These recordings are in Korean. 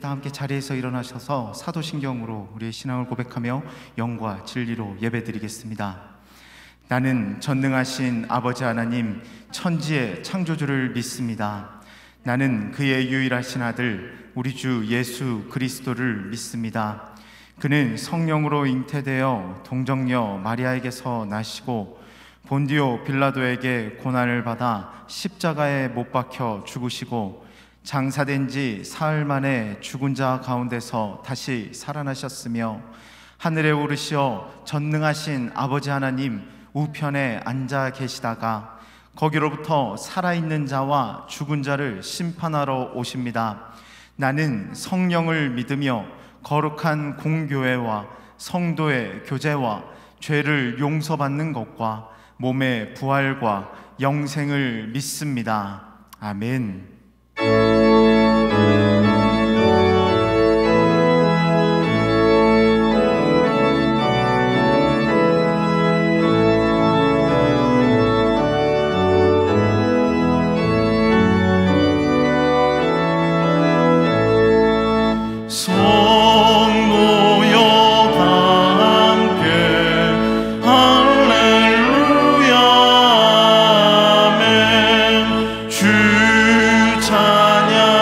다 함께 자리에서 일어나셔서 사도신경으로 우리의 신앙을 고백하며 영과 진리로 예배드리겠습니다. 나는 전능하신 아버지 하나님 천지의 창조주를 믿습니다. 나는 그의 유일하신 아들 우리 주 예수 그리스도를 믿습니다. 그는 성령으로 잉태되어 동정녀 마리아에게서 나시고 본디오 빌라도에게 고난을 받아 십자가에 못 박혀 죽으시고 장사된 지 사흘 만에 죽은 자 가운데서 다시 살아나셨으며 하늘에 오르시어 전능하신 아버지 하나님 우편에 앉아 계시다가 거기로부터 살아있는 자와 죽은 자를 심판하러 오십니다. 나는 성령을 믿으며 거룩한 공교회와 성도의 교제와 죄를 용서받는 것과 몸의 부활과 영생을 믿습니다. 아멘. 주 찬양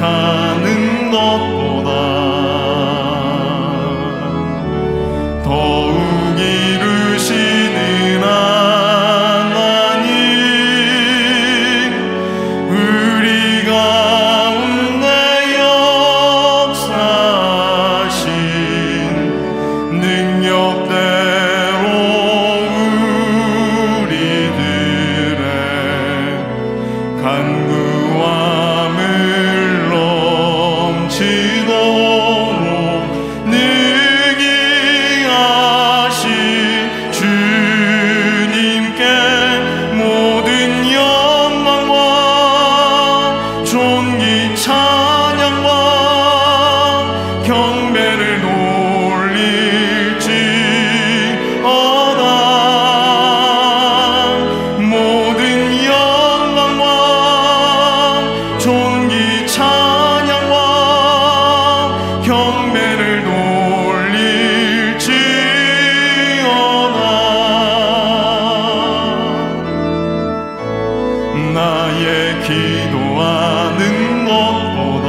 생각하는 것보다 더욱 이루시는 하나님, 우리 가운데 역사하신 능력대로 우리들의 간구함을 넘치도록 능히 하신 주님께 모든 영광과 존귀 찬양과 경배를 돌릴지어다. 모든 영광과 존귀 찬양과 경배를 돌릴지어다. 나의 기도하는 것보다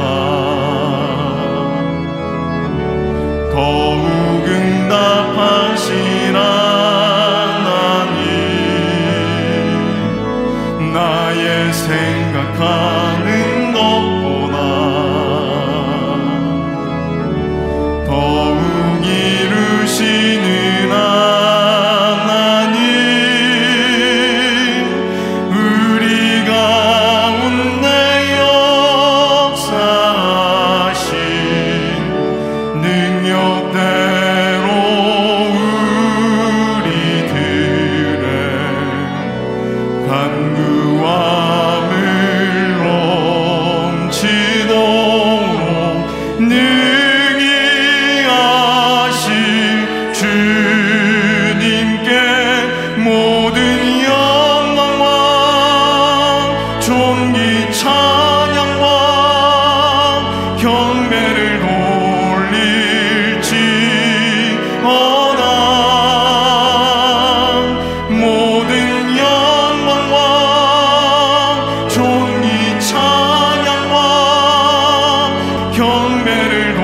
더욱 응답하신 하나님, 나의 생각하는 것보다 더욱 이루시는 하나님, 우리 가운데 역사하신 능력대로 우리들의 간구함을 넘치도록 능히 하신 주님께 모든 영광과 존귀 찬양과 경배를 돌릴지어다. 모든 영광과 존귀 찬양과 경배를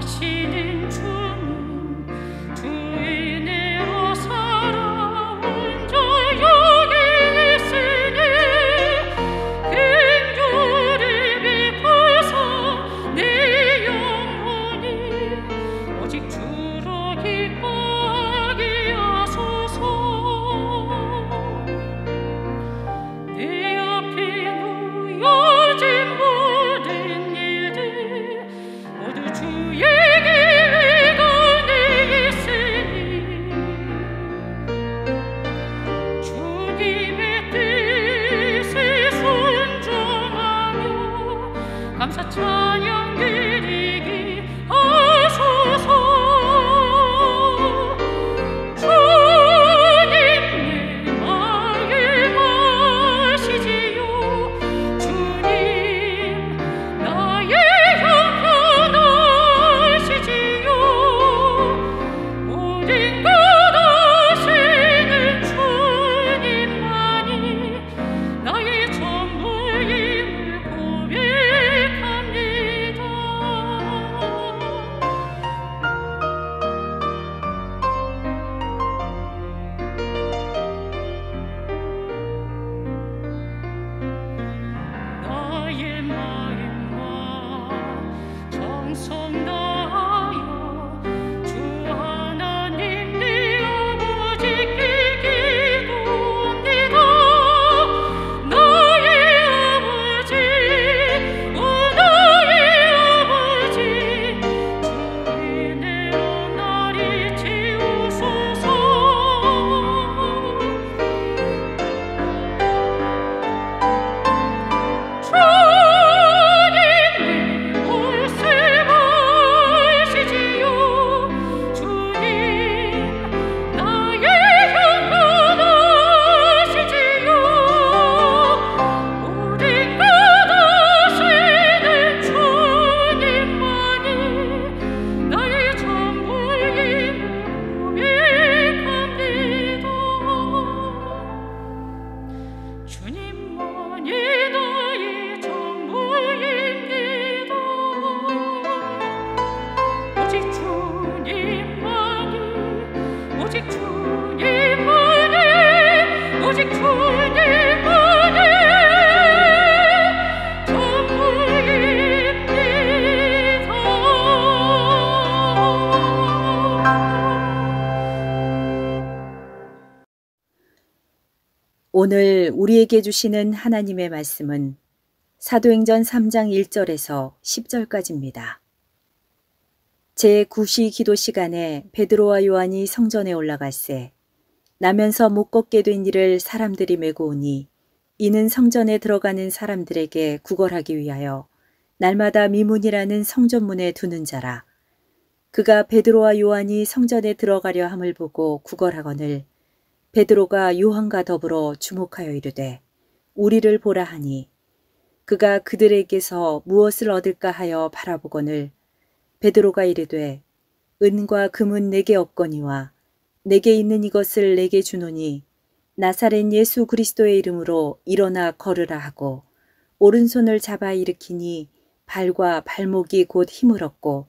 하시는 주님 주인으로 살아온 자 여기 있으니 긍휼을 베푸사 내 영혼이 오직 주로 기뻐하게 하소서. 내 앞에 놓여진 모든 일들 모두 주의 계획 안에 있으니 주님의 뜻에 순종하며 감사 찬양 드리기 하소서. 주님 내 마음 아시지요. 주님 나의 형편 아시지요. 모든 것 아시는 주님만이 나의 전부임을 고백합니다. 나의 마음과 정성 다하여 주 하나님 내 아버지께 기도합니다. 나의 아버지 오 나의 아버지 주의 은혜로 나를 채우소서. 주님 내 모습 아시지요. 주님 나의 형편 아시지요. 모든 것 아시는 주님만이 나의 전부임을 고백합니다. 주님만이 나의 전부입니다. 오직 주님만이 오직 주님만이 오직 주님만이 전부입니다. 오늘 우리에게 주시는 하나님의 말씀은 사도행전 3장 1절에서 10절까지입니다. 제9시 기도 시간에 베드로와 요한이 성전에 올라갈새 나면서 못 걷게 된 이를 사람들이 메고 오니 이는 성전에 들어가는 사람들에게 구걸하기 위하여 날마다 미문이라는 성전문에 두는 자라. 그가 베드로와 요한이 성전에 들어가려 함을 보고 구걸하거늘 베드로가 요한과 더불어 주목하여 이르되 우리를 보라 하니 그가 그들에게서 무엇을 얻을까 하여 바라보거늘 베드로가 이르되 은과 금은 내게 없거니와 내게 있는 이것을 내게 주노니 나사렛 예수 그리스도의 이름으로 일어나 걸으라 하고 오른손을 잡아 일으키니 발과 발목이 곧 힘을 얻고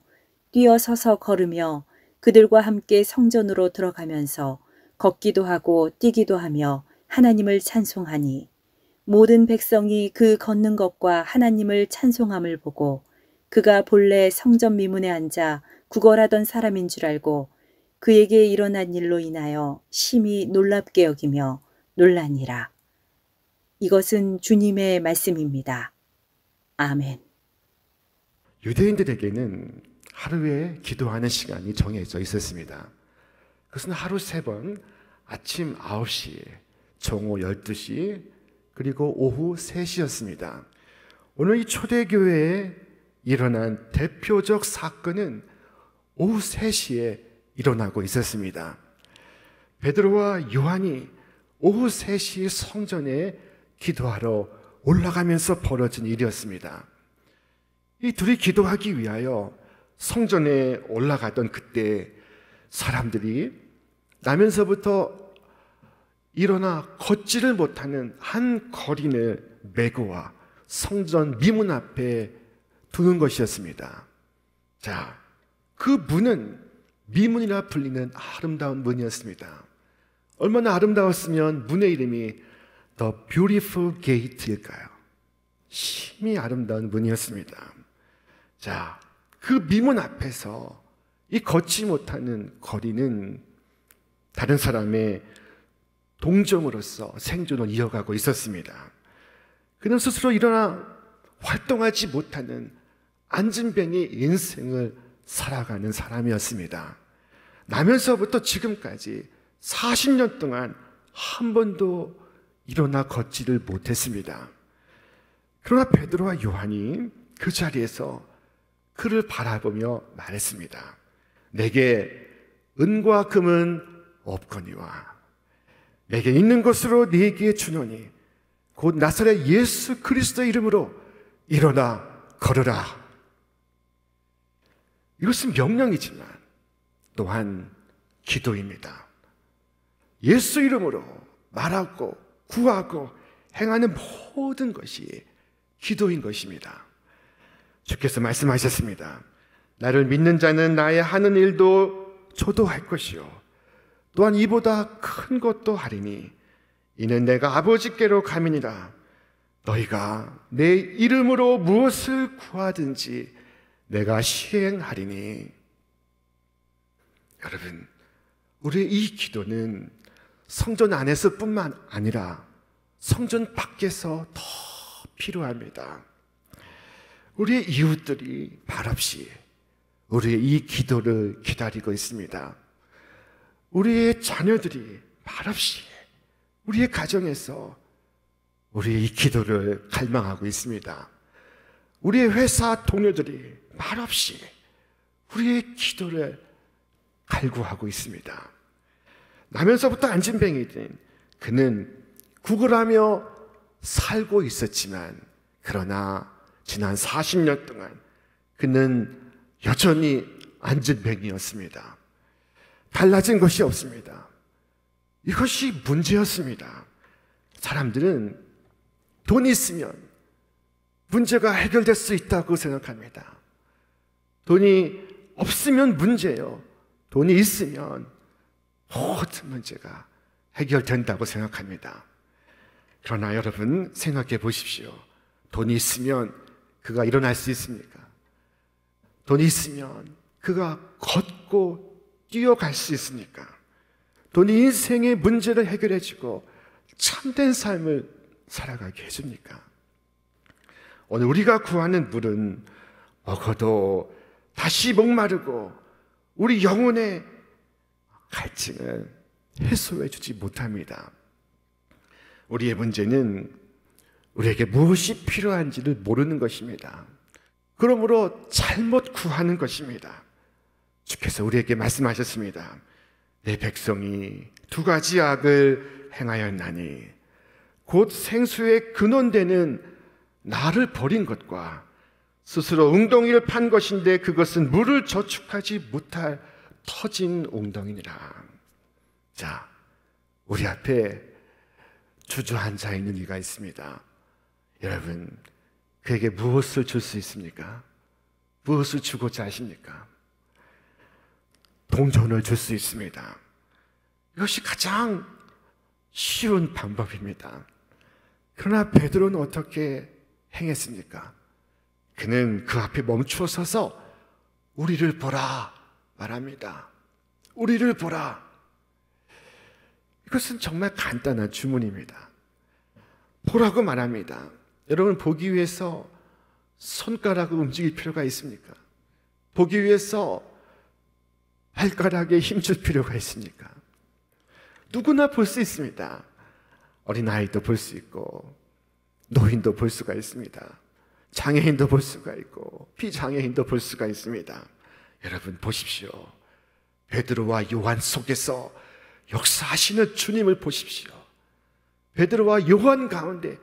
뛰어 서서 걸으며 그들과 함께 성전으로 들어가면서 걷기도 하고 뛰기도 하며 하나님을 찬송하니 모든 백성이 그 걷는 것과 하나님을 찬송함을 보고 그가 본래 성전 미문에 앉아 구걸하던 사람인 줄 알고 그에게 일어난 일로 인하여 심히 놀랍게 여기며 놀라니라. 이것은 주님의 말씀입니다. 아멘. 유대인들에게는 하루에 기도하는 시간이 정해져 있었습니다. 그것은 하루 3번, 아침 9시, 정오 12시, 그리고 오후 3시였습니다. 오늘 이 초대교회에 일어난 대표적 사건은 오후 3시에 일어나고 있었습니다. 베드로와 요한이 오후 3시 성전에 기도하러 올라가면서 벌어진 일이었습니다. 이 둘이 기도하기 위하여 성전에 올라가던 그때 사람들이 나면서부터 일어나 걷지를 못하는 한 거린을 메고 와 성전 미문 앞에 두는 것이었습니다. 자, 그 문은 미문이라 불리는 아름다운 문이었습니다. 얼마나 아름다웠으면 문의 이름이 The Beautiful Gate일까요? 심히 아름다운 문이었습니다. 자, 그 미문 앞에서 이 걷지 못하는 거리는 다른 사람의 동정으로서 생존을 이어가고 있었습니다. 그는 스스로 일어나 활동하지 못하는 안진뱅이 인생을 살아가는 사람이었습니다. 나면서부터 지금까지 40년 동안 한 번도 일어나 걷지를 못했습니다. 그러나 베드로와 요한이 그 자리에서 그를 바라보며 말했습니다. 내게 은과 금은 없거니와 내게 있는 것으로 네게 주노니 곧 나사렛 예수 그리스도의 이름으로 일어나 걸으라. 이것은 명령이지만 또한 기도입니다. 예수 이름으로 말하고 구하고 행하는 모든 것이 기도인 것입니다. 주께서 말씀하셨습니다. 나를 믿는 자는 나의 하는 일도 저도 할 것이요 또한 이보다 큰 것도 하리니 이는 내가 아버지께로 감이니라. 너희가 내 이름으로 무엇을 구하든지 내가 시행하리니. 여러분, 우리의 이 기도는 성전 안에서뿐만 아니라 성전 밖에서 더 필요합니다. 우리의 이웃들이 말없이 우리의 이 기도를 기다리고 있습니다. 우리의 자녀들이 말없이 우리의 가정에서 우리의 이 기도를 갈망하고 있습니다. 우리의 회사 동료들이 말없이 우리의 기도를 갈구하고 있습니다. 나면서부터 안진뱅이든 그는 구걸하며 살고 있었지만 그러나 지난 40년 동안 그는 여전히 안진뱅이였습니다. 달라진 것이 없습니다. 이것이 문제였습니다. 사람들은 돈이 있으면 문제가 해결될 수 있다고 생각합니다. 돈이 없으면 문제예요. 돈이 있으면 모든 문제가 해결된다고 생각합니다. 그러나 여러분 생각해 보십시오. 돈이 있으면 그가 일어날 수 있습니까? 돈이 있으면 그가 걷고 뛰어갈 수 있습니까? 돈이 인생의 문제를 해결해주고 참된 삶을 살아가게 해줍니까? 오늘 우리가 구하는 물은 먹어도 다시 목마르고 우리 영혼의 갈증을 해소해 주지 못합니다. 우리의 문제는 우리에게 무엇이 필요한지를 모르는 것입니다. 그러므로 잘못 구하는 것입니다. 주께서 우리에게 말씀하셨습니다. 내 백성이 두 가지 악을 행하였나니 곧 생수의 근원되는 나를 버린 것과 스스로 웅덩이를 판 것인데 그것은 물을 저축하지 못할 터진 웅덩이니라. 자, 우리 앞에 주저앉아 있는 이가 있습니다. 여러분, 그에게 무엇을 줄 수 있습니까? 무엇을 주고자 하십니까? 동전을 줄 수 있습니다. 이것이 가장 쉬운 방법입니다. 그러나 베드로는 어떻게 행했습니까? 그는 그 앞에 멈추어 서서 우리를 보라 말합니다. 우리를 보라. 이것은 정말 간단한 주문입니다. 보라고 말합니다. 여러분, 보기 위해서 손가락을 움직일 필요가 있습니까? 보기 위해서 발가락에 힘줄 필요가 있습니까? 누구나 볼 수 있습니다. 어린아이도 볼 수 있고 노인도 볼 수가 있습니다. 장애인도 볼 수가 있고 비장애인도 볼 수가 있습니다. 여러분 보십시오. 베드로와 요한 속에서 역사하시는 주님을 보십시오. 베드로와 요한 가운데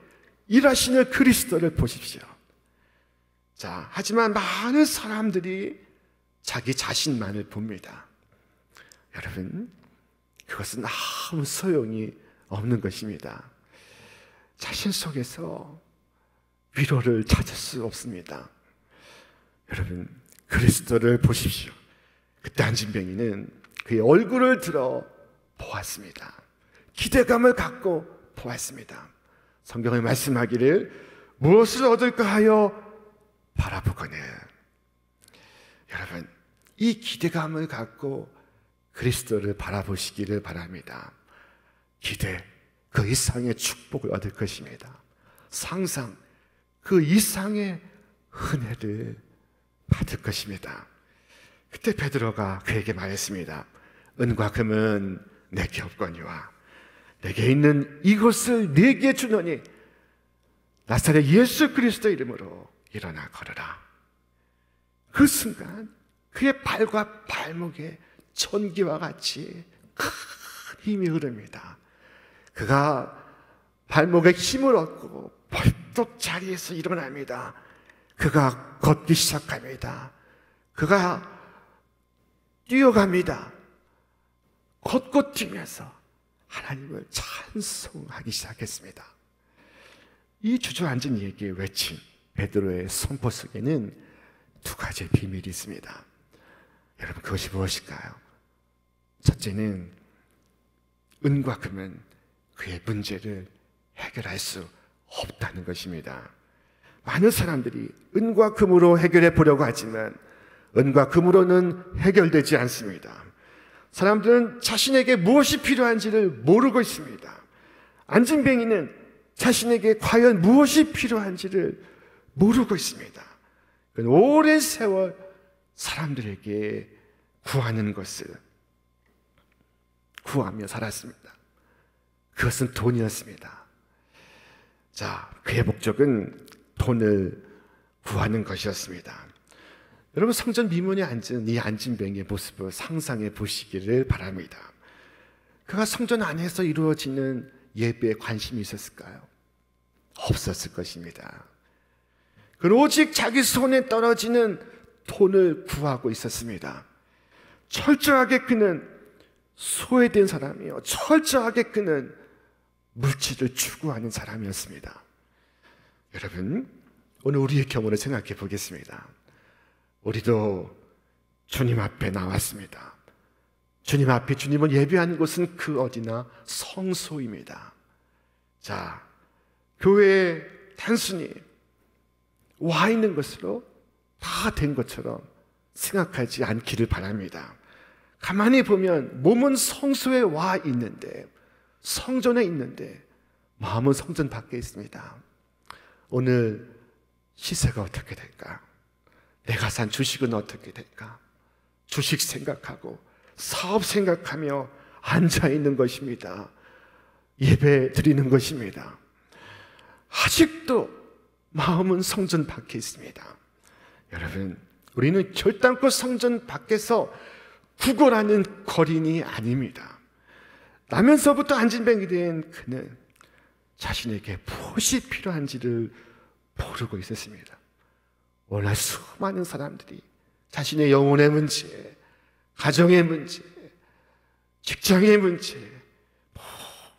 일하시는 그리스도를 보십시오. 자, 하지만 많은 사람들이 자기 자신만을 봅니다. 여러분, 그것은 아무 소용이 없는 것입니다. 자신 속에서 위로를 찾을 수 없습니다. 여러분, 그리스도를 보십시오. 그때 안진뱅이는 그의 얼굴을 들어 보았습니다. 기대감을 갖고 보았습니다. 성경을 말씀하기를 무엇을 얻을까 하여 바라보거늘. 여러분, 이 기대감을 갖고 그리스도를 바라보시기를 바랍니다. 기대, 그 이상의 축복을 얻을 것입니다. 상상, 그 이상의 은혜를 받을 것입니다. 그때 베드로가 그에게 말했습니다. 은과 금은 내게 없거니와 내게 있는 이것을 네게 주노니 나사렛 예수 그리스도 이름으로 일어나 걸어라. 그 순간 그의 발과 발목에 전기와 같이 큰 힘이 흐릅니다. 그가 발목에 힘을 얻고 벌떡 자리에서 일어납니다. 그가 걷기 시작합니다. 그가 뛰어갑니다. 걷고 뛰면서 하나님을 찬송하기 시작했습니다. 이 주저앉은 이에게 외친 베드로의 선포 속에는 두 가지의 비밀이 있습니다. 여러분, 그것이 무엇일까요? 첫째는 은과 금은 그의 문제를 해결할 수 없다는 것입니다. 많은 사람들이 은과 금으로 해결해 보려고 하지만 은과 금으로는 해결되지 않습니다. 사람들은 자신에게 무엇이 필요한지를 모르고 있습니다. 안진뱅이는 자신에게 과연 무엇이 필요한지를 모르고 있습니다. 오랜 세월 사람들에게 구하는 것을 구하며 살았습니다. 그것은 돈이었습니다. 자, 그의 목적은 돈을 구하는 것이었습니다. 여러분, 성전 미문에 앉은 이 안진뱅이의 모습을 상상해 보시기를 바랍니다. 그가 성전 안에서 이루어지는 예배에 관심이 있었을까요? 없었을 것입니다. 그는 오직 자기 손에 떨어지는 돈을 구하고 있었습니다. 철저하게 그는 소외된 사람이요, 철저하게 그는 물질을 추구하는 사람이었습니다. 여러분, 오늘 우리의 경우를 생각해 보겠습니다. 우리도 주님 앞에 나왔습니다. 주님 앞에 주님을 예배하는 곳은 그 어디나 성소입니다. 자, 교회에 단순히 와 있는 것으로 다 된 것처럼 생각하지 않기를 바랍니다. 가만히 보면 몸은 성소에 와 있는데, 성전에 있는데 마음은 성전 밖에 있습니다. 오늘 시세가 어떻게 될까? 내가 산 주식은 어떻게 될까? 주식 생각하고 사업 생각하며 앉아있는 것입니다. 예배 드리는 것입니다. 아직도 마음은 성전 밖에 있습니다. 여러분, 우리는 결단코 성전 밖에서 구걸하는 거린이 아닙니다. 나면서부터 안진뱅이 된 그는 자신에게 무엇이 필요한지를 모르고 있었습니다. 오늘 수많은 사람들이 자신의 영혼의 문제, 가정의 문제, 직장의 문제,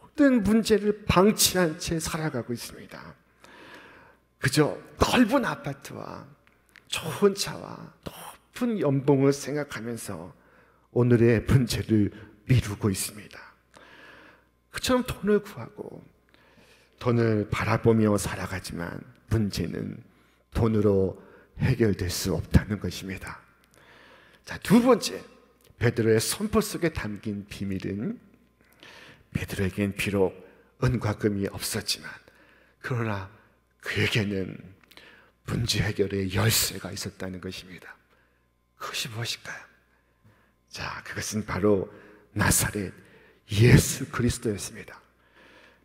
모든 문제를 방치한 채 살아가고 있습니다. 그저 넓은 아파트와 좋은 차와 높은 연봉을 생각하면서 오늘의 문제를 미루고 있습니다. 그처럼 돈을 구하고 돈을 바라보며 살아가지만 문제는 돈으로 해결될 수 없다는 것입니다. 자, 두 번째, 베드로의 선포 속에 담긴 비밀은 베드로에겐 비록 은과 금이 없었지만 그러나 그에게는 문제 해결의 열쇠가 있었다는 것입니다. 그것이 무엇일까요? 자, 그것은 바로 나사렛 예수 그리스도였습니다.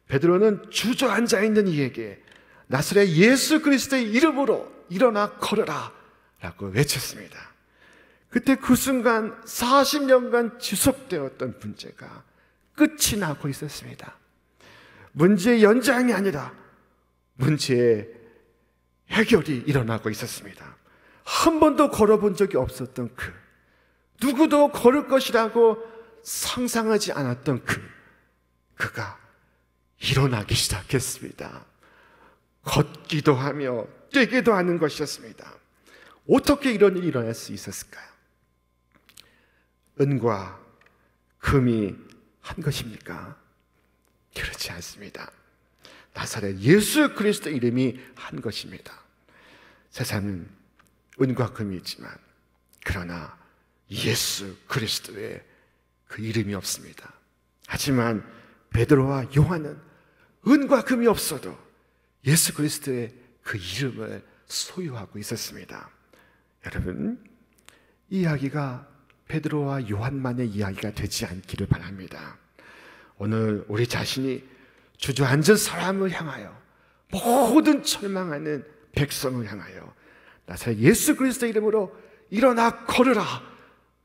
베드로는 주저앉아 있는 이에게 나사렛 예수 그리스도의 이름으로 일어나 걸어라 라고 외쳤습니다. 그때 그 순간 40년간 지속되었던 문제가 끝이 나고 있었습니다. 문제의 연장이 아니라 문제의 해결이 일어나고 있었습니다. 한 번도 걸어본 적이 없었던 그, 누구도 걸을 것이라고 상상하지 않았던 그가 일어나기 시작했습니다. 걷기도 하며 뛰기도 하는 것이었습니다. 어떻게 이런 일이 일어날 수 있었을까요? 은과 금이 한 것입니까? 그렇지 않습니다. 나사렛 예수 그리스도 이름이 한 것입니다. 세상은 은과 금이 있지만 그러나 예수 그리스도의 그 이름이 없습니다. 하지만 베드로와 요한은 은과 금이 없어도 예수 그리스도의 그 이름을 소유하고 있었습니다. 여러분, 이 이야기가 베드로와 요한만의 이야기가 되지 않기를 바랍니다. 오늘 우리 자신이 주저앉은 사람을 향하여, 모든 절망하는 백성을 향하여 나사렛 예수 그리스도 이름으로 일어나 걸으라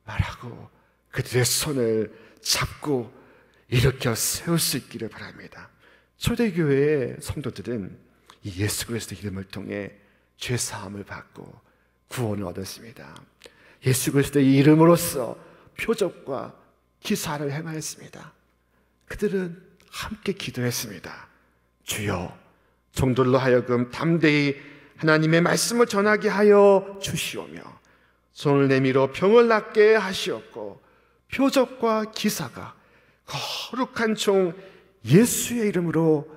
말하고 그들의 손을 잡고 일으켜 세울 수 있기를 바랍니다. 초대교회의 성도들은 이 예수 그리스도 이름을 통해 죄 사함을 받고 구원을 얻었습니다. 예수 그리스도의 이름으로써 표적과 기사를 행하였습니다. 그들은 함께 기도했습니다. 주여, 종들로 하여금 담대히 하나님의 말씀을 전하게 하여 주시오며 손을 내밀어 병을 낫게 하시었고 표적과 기사가 거룩한 종 예수의 이름으로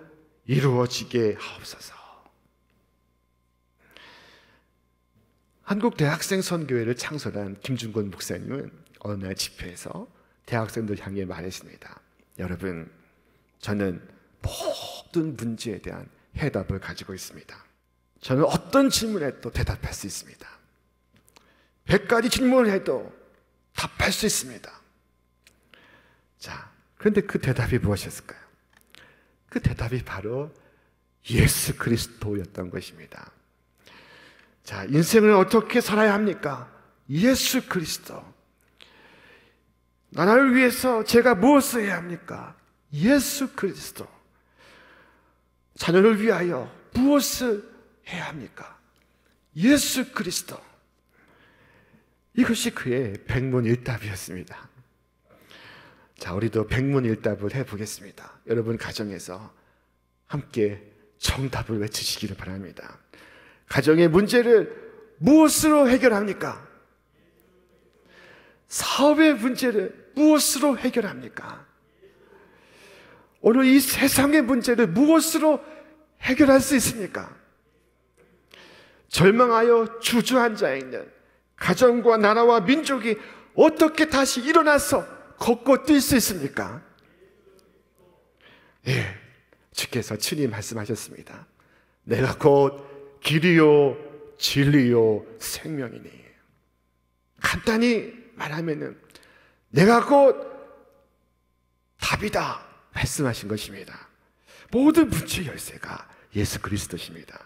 이루어지게 하옵소서. 한국 대학생 선교회를 창설한 김준권 목사님은 어느 날 집회에서 대학생들 향해 말했습니다. 여러분, 저는 모든 문제에 대한 해답을 가지고 있습니다. 저는 어떤 질문에도 대답할 수 있습니다. 100가지 질문을 해도 답할 수 있습니다. 자, 그런데 그 대답이 무엇이었을까요? 그 대답이 바로 예수 그리스도였던 것입니다. 자, 인생을 어떻게 살아야 합니까? 예수 그리스도. 나라를 위해서 제가 무엇을 해야 합니까? 예수 그리스도. 자녀를 위하여 무엇을 해야 합니까? 예수 그리스도. 이것이 그의 백문일답이었습니다. 자, 우리도 백문일답을 해보겠습니다. 여러분 가정에서 함께 정답을 외치시기를 바랍니다. 가정의 문제를 무엇으로 해결합니까? 사업의 문제를 무엇으로 해결합니까? 오늘 이 세상의 문제를 무엇으로 해결할 수 있습니까? 절망하여 주저앉아 있는 가정과 나라와 민족이 어떻게 다시 일어나서 걷고 뛸 수 있습니까? 예, 주께서 친히 말씀하셨습니다. 내가 곧 길이요 진리요 생명이니. 간단히 말하면은 내가 곧 답이다 말씀하신 것입니다. 모든 문제 열쇠가 예수 그리스도십니다.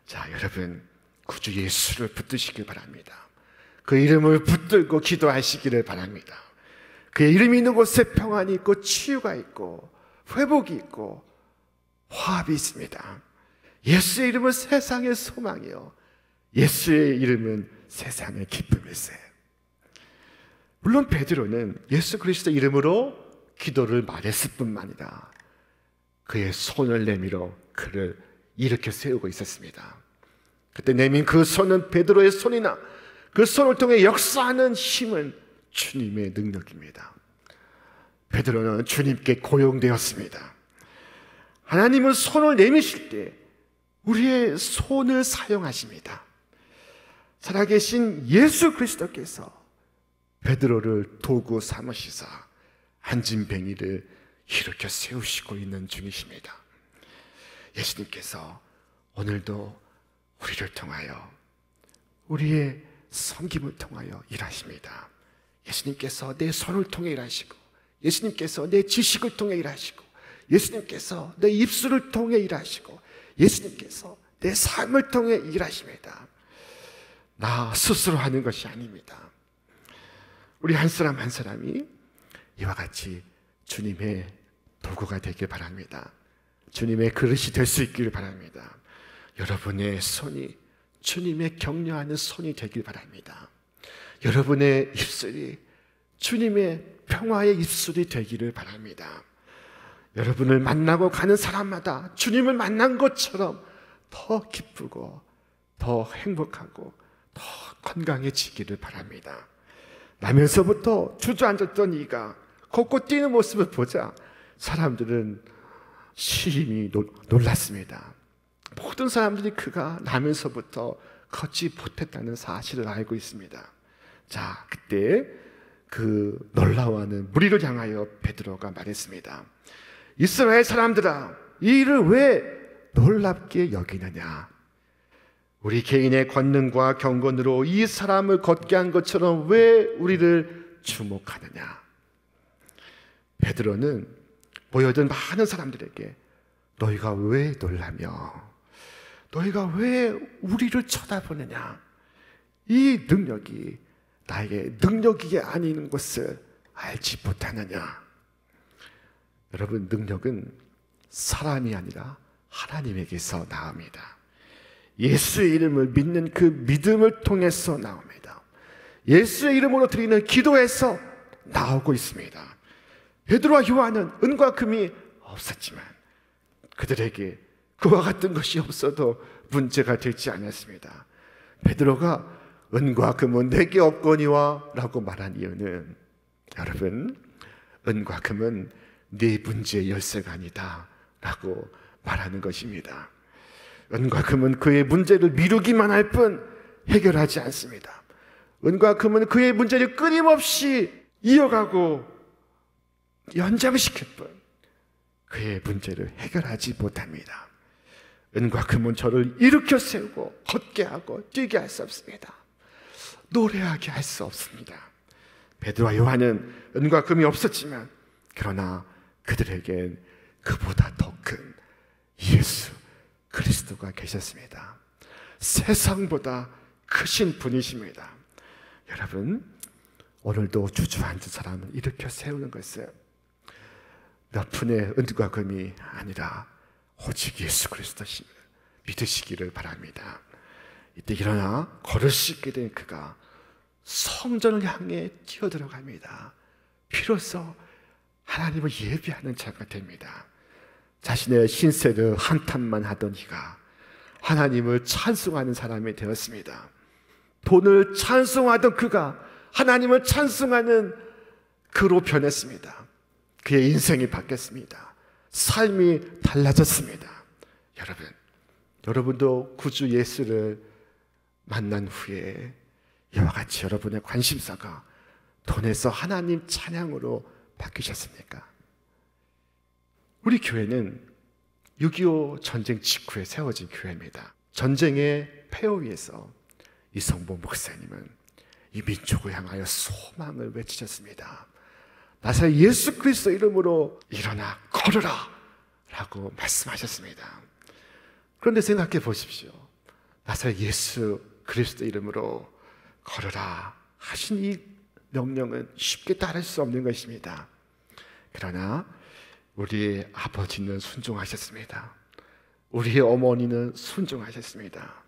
자, 여러분 구주 예수를 붙드시길 바랍니다. 그 이름을 붙들고 기도하시기를 바랍니다. 그의 이름이 있는 곳에 평안이 있고 치유가 있고 회복이 있고 화합이 있습니다. 예수의 이름은 세상의 소망이요 예수의 이름은 세상의 기쁨일세. 물론 베드로는 예수 그리스도 이름으로 기도를 말했을 뿐만이라 그의 손을 내밀어 그를 일으켜 세우고 있었습니다. 그때 내민 그 손은 베드로의 손이나 그 손을 통해 역사하는 힘은 주님의 능력입니다. 베드로는 주님께 고용되었습니다. 하나님은 손을 내미실 때 우리의 손을 사용하십니다. 살아계신 예수 그리스도께서 베드로를 도구 삼으시사 안진뱅이를 일으켜 세우시고 있는 중이십니다. 예수님께서 오늘도 우리를 통하여 우리의 섬김을 통하여 일하십니다. 예수님께서 내 손을 통해 일하시고 예수님께서 내 지식을 통해 일하시고 예수님께서 내 입술을 통해 일하시고 예수님께서 내 삶을 통해 일하십니다. 나 스스로 하는 것이 아닙니다. 우리 한 사람 한 사람이 이와 같이 주님의 도구가 되길 바랍니다. 주님의 그릇이 될 수 있기를 바랍니다. 여러분의 손이 주님의 격려하는 손이 되길 바랍니다. 여러분의 입술이 주님의 평화의 입술이 되기를 바랍니다. 여러분을 만나고 가는 사람마다 주님을 만난 것처럼 더 기쁘고 더 행복하고 더 건강해지기를 바랍니다. 나면서부터 주저앉았던 이가 걷고 뛰는 모습을 보자 사람들은 심히 놀랐습니다. 모든 사람들이 그가 나면서부터 걷지 못했다는 사실을 알고 있습니다. 자, 그때 그 놀라워하는 무리를 향하여 베드로가 말했습니다. 이스라엘 사람들아, 이 일을 왜 놀랍게 여기느냐? 우리 개인의 권능과 경건으로 이 사람을 걷게 한 것처럼 왜 우리를 주목하느냐? 베드로는 모여든 많은 사람들에게 너희가 왜 놀라며 너희가 왜 우리를 쳐다보느냐? 이 능력이 나에게 능력이 아닌 것을 알지 못하느냐? 여러분, 능력은 사람이 아니라 하나님에게서 나옵니다. 예수의 이름을 믿는 그 믿음을 통해서 나옵니다. 예수의 이름으로 드리는 기도에서 나오고 있습니다. 베드로와 요한은 은과 금이 없었지만 그들에게 그와 같은 것이 없어도 문제가 되지 않았습니다. 베드로가 은과 금은 내게 없거니와 라고 말한 이유는, 여러분, 은과 금은 네 문제의 열쇠가 아니다 라고 말하는 것입니다. 은과 금은 그의 문제를 미루기만 할 뿐 해결하지 않습니다. 은과 금은 그의 문제를 끊임없이 이어가고 연장시킬 뿐 그의 문제를 해결하지 못합니다. 은과 금은 저를 일으켜 세우고 걷게 하고 뛰게 할 수 없습니다. 노래하게 할 수 없습니다. 베드로와 요한은 은과 금이 없었지만 그러나 그들에겐 그보다 더 큰 예수 그리스도가 계셨습니다. 세상보다 크신 분이십니다. 여러분, 오늘도 주저앉은 사람을 일으켜 세우는 것은 몇 푼의 은과 금이 아니라 오직 예수 그리스도심을 믿으시기를 바랍니다. 이때 일어나 걸을 수 있게 된 그가 성전을 향해 뛰어들어갑니다. 비로소 하나님을 예배하는 자가 됩니다. 자신의 신세를 한탄만 하던 이가 하나님을 찬송하는 사람이 되었습니다. 돈을 찬송하던 그가 하나님을 찬송하는 그로 변했습니다. 그의 인생이 바뀌었습니다. 삶이 달라졌습니다. 여러분도 구주 예수를 만난 후에 이와 같이 여러분의 관심사가 돈에서 하나님 찬양으로 바뀌셨습니까? 우리 교회는 6.25 전쟁 직후에 세워진 교회입니다. 전쟁의 폐허 위에서 이성보 목사님은 이 민족을 향하여 소망을 외치셨습니다. 나사렛 예수 그리스도 이름으로 일어나 걸으라 라고 말씀하셨습니다. 그런데 생각해 보십시오. 나사렛 예수 그리스도 이름으로 걸으라 하신 이 명령은 쉽게 따를 수 없는 것입니다. 그러나 우리의 아버지는 순종하셨습니다. 우리의 어머니는 순종하셨습니다.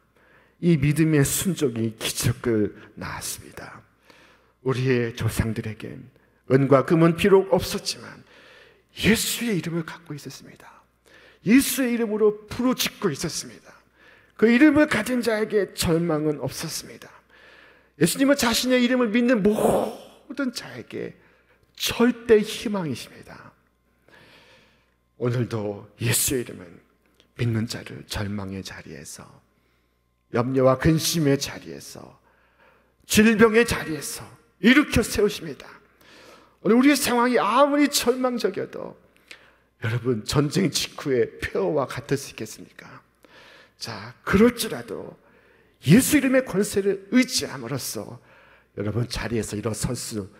이 믿음의 순종이 기적을 낳았습니다. 우리의 조상들에겐 은과 금은 비록 없었지만 예수의 이름을 갖고 있었습니다. 예수의 이름으로 부르짖고 있었습니다. 그 이름을 가진 자에게 절망은 없었습니다. 예수님은 자신의 이름을 믿는 모든 자에게 절대 희망이십니다. 오늘도 예수의 이름은 믿는 자를 절망의 자리에서, 염려와 근심의 자리에서, 질병의 자리에서 일으켜 세우십니다. 오늘 우리의 상황이 아무리 절망적이어도 여러분, 전쟁 직후의 폐허와 같을 수 있겠습니까? 자, 그럴지라도 예수 이름의 권세를 의지함으로써 여러분 자리에서 일어설 수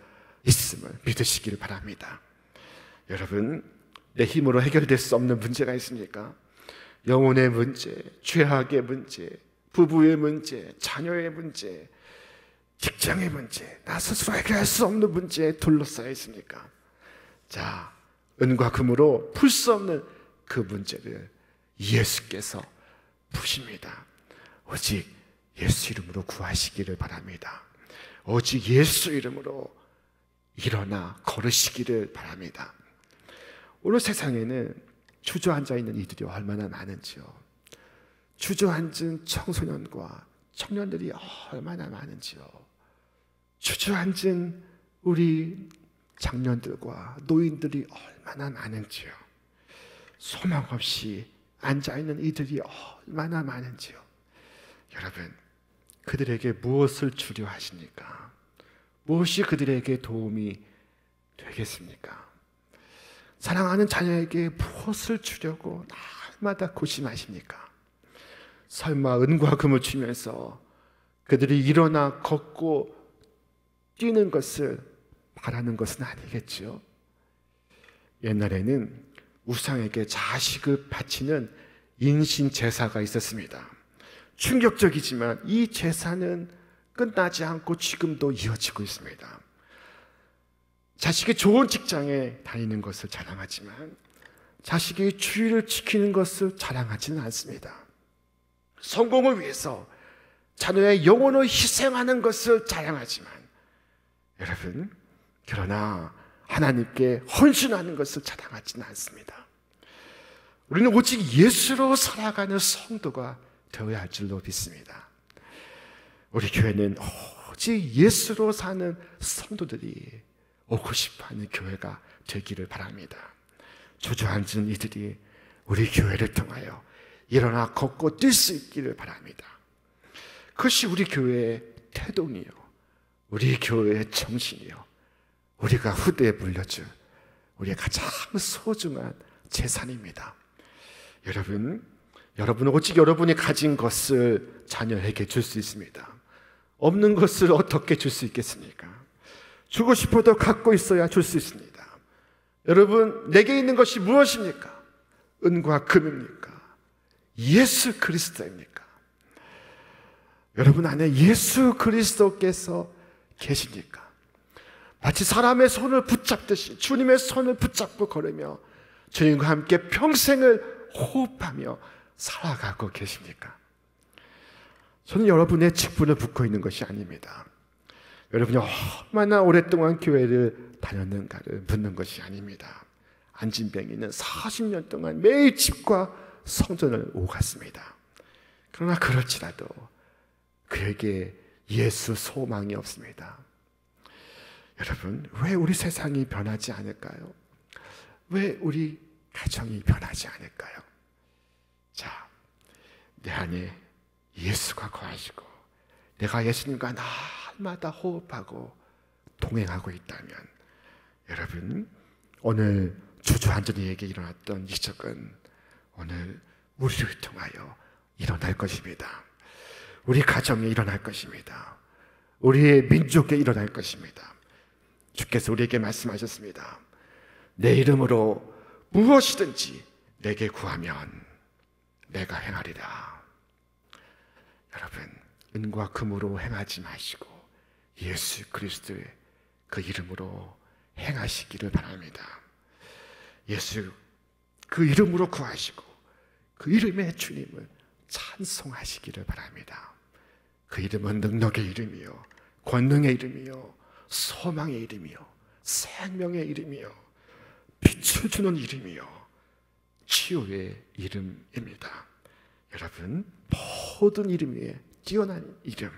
있음을 믿으시길 바랍니다. 여러분, 내 힘으로 해결될 수 없는 문제가 있습니까? 영혼의 문제, 죄악의 문제, 부부의 문제, 자녀의 문제, 직장의 문제, 나 스스로 해결할 수 없는 문제에 둘러싸여 있습니까? 자, 은과 금으로 풀 수 없는 그 문제를 예수께서 푸십니다. 오직 예수 이름으로 구하시기를 바랍니다. 오직 예수 이름으로 일어나 걸으시기를 바랍니다. 오늘 세상에는 주저앉아 있는 이들이 얼마나 많은지요. 주저앉은 청소년과 청년들이 얼마나 많은지요. 주저앉은 우리 장년들과 노인들이 얼마나 많은지요. 소망 없이 앉아있는 이들이 얼마나 많은지요. 여러분, 그들에게 무엇을 주려 하십니까? 무엇이 그들에게 도움이 되겠습니까? 사랑하는 자녀에게 무엇을 주려고 날마다 고심하십니까? 설마 은과 금을 주면서 그들이 일어나 걷고 뛰는 것을 바라는 것은 아니겠죠. 옛날에는 우상에게 자식을 바치는 인신 제사가 있었습니다. 충격적이지만 이 제사는 끝나지 않고 지금도 이어지고 있습니다. 자식이 좋은 직장에 다니는 것을 자랑하지만 자식이 주의를 지키는 것을 자랑하지는 않습니다. 성공을 위해서 자녀의 영혼을 희생하는 것을 자랑하지만 여러분, 그러나 하나님께 헌신하는 것을 자랑하지는 않습니다. 우리는 오직 예수로 살아가는 성도가 되어야 할 줄로 믿습니다. 우리 교회는 오직 예수로 사는 성도들이 오고 싶어하는 교회가 되기를 바랍니다. 주저앉은 이들이 우리 교회를 통하여 일어나 걷고 뛸 수 있기를 바랍니다. 그것이 우리 교회의 태동이요, 우리 교회의 정신이요, 우리가 후대에 물려줄 우리의 가장 소중한 재산입니다. 여러분 오직 여러분이 가진 것을 자녀에게 줄 수 있습니다. 없는 것을 어떻게 줄 수 있겠습니까? 주고 싶어도 갖고 있어야 줄 수 있습니다. 여러분, 내게 있는 것이 무엇입니까? 은과 금입니까? 예수 그리스도입니까? 여러분 안에 예수 그리스도께서 계십니까? 마치 사람의 손을 붙잡듯이 주님의 손을 붙잡고 걸으며 주님과 함께 평생을 호흡하며 살아가고 계십니까? 저는 여러분의 직분을 묻고 있는 것이 아닙니다. 여러분이 얼마나 오랫동안 교회를 다녔는가를 묻는 것이 아닙니다. 안진뱅이는 40년 동안 매일 집과 성전을 오갔습니다. 그러나 그럴지라도 그에게 예수 소망이 없습니다. 여러분, 왜 우리 세상이 변하지 않을까요? 왜 우리 가정이 변하지 않을까요? 자, 내 안에 예수가 거하시고 내가 예수님과 날마다 호흡하고 동행하고 있다면 여러분, 오늘 주저앉은 이에게 일어났던 이적은 오늘 우리를 통하여 일어날 것입니다. 우리 가정에 일어날 것입니다. 우리의 민족에 일어날 것입니다. 주께서 우리에게 말씀하셨습니다. 내 이름으로 무엇이든지 내게 구하면 내가 행하리라. 여러분, 은과 금으로 행하지 마시고 예수 그리스도의 그 이름으로 행하시기를 바랍니다. 예수 그 이름으로 구하시고 그 이름의 주님을 찬송하시기를 바랍니다. 그 이름은 능력의 이름이요, 권능의 이름이요, 소망의 이름이요, 생명의 이름이요, 빛을 주는 이름이요, 치유의 이름입니다. 여러분, 모든 이름 위에 뛰어난 이름,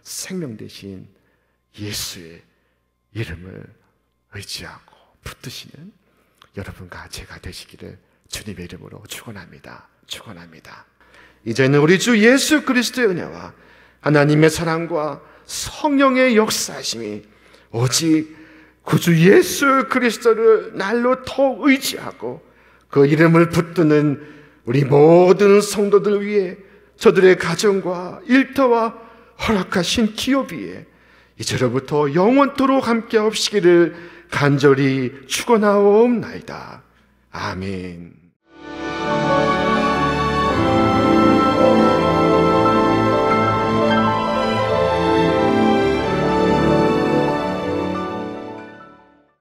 생명 대신 예수의 이름을 의지하고 붙드시는 여러분과 제가 되시기를 주님의 이름으로 축원합니다. 축원합니다. 이제는 우리 주 예수 그리스도의 은혜와 하나님의 사랑과 성령의 역사하심이 오직 구주 예수 그리스도를 날로 더 의지하고 그 이름을 붙드는 우리 모든 성도들 위해 저들의 가정과 일터와 허락하신 기업 위에 이제로부터 영원토록 함께 하시기를 간절히 축원하옵나이다. 아멘.